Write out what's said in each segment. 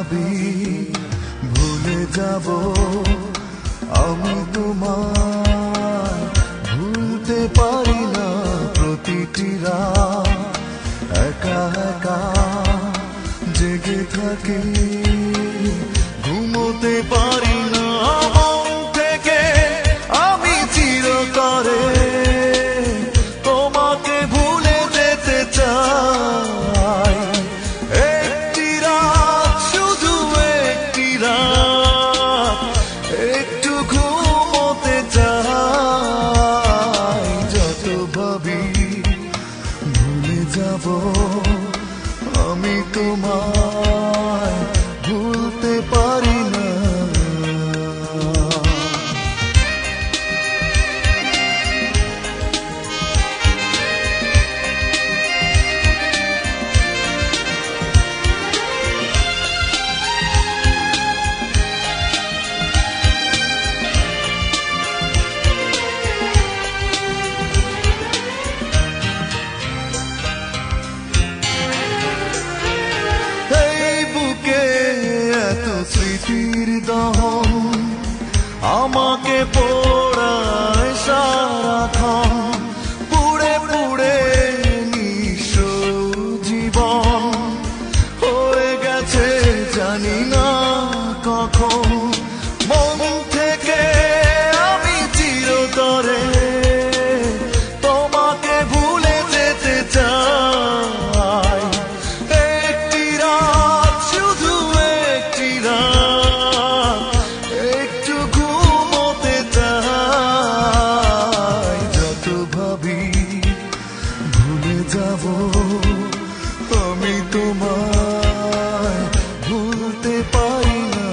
ভাবি ভুলে যাব আমি তোমায় ভুলতে পারি না প্রতিটি রাত একা একা জেগে থাকি ঘুমোতে পারি না মন থেকে আমি চিরতরে তোমাকে ভুলে যেতে চাই একটি রাত শুধু একটি রাত একটু ঘুমোতে চাই যত ভাবি ভুলে যাব আমি তোমায় ভুলতে পারি না স্মৃতির দহন আমাকে পোড়ায় সারাক্ষণ পুড়ে পুড়ে নিঃস্ব জীবন হয়ে গেছে জানি না কখন মন থেকে আমি চিরতরে তোমাকে ভুলে যেতে চাই একটি রাত শুধু একটি রাত একটু ঘুমোতে চাই যত ভাবি ভুলে যাব আমি তোমায় ভুলতে পারি না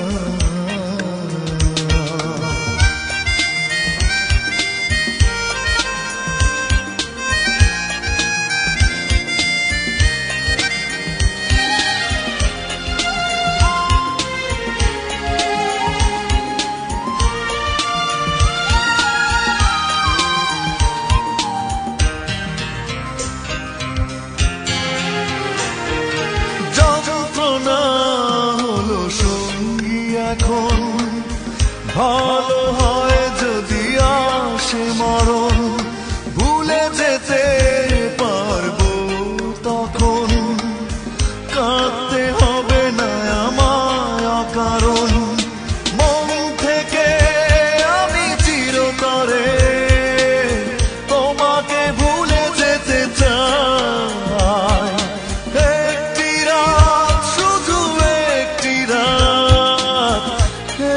এখন ভালো হয় যদি আসে মরণ ভুলে যেতে পারবো তখন কাঁদতে হবে না আমায় অকারণ মন থেকে আমি চিরতরে তোমাকে ভুলে যেতে চাই একটি রাত শুধু একটি রাত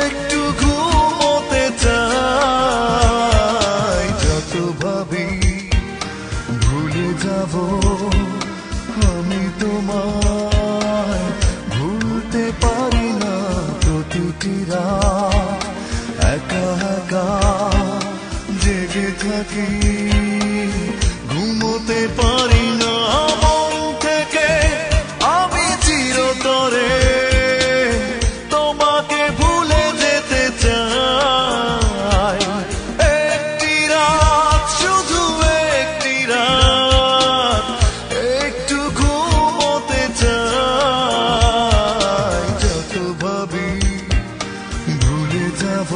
একটু ঘুমোতে চাই যত ভাবি ভুলে যাব আমি তোমায় ভুলতে পারি না প্রতিটি রাত একা একা জেগে থাকি ঘুমোতে পারি না মন থেকে আমি চিরতরে তোমাকে ভুলে যেতে চাই একটি রাত শুধু একটি রাত একটু ঘুমোতে চাই যত ভাবি ভুলে যাব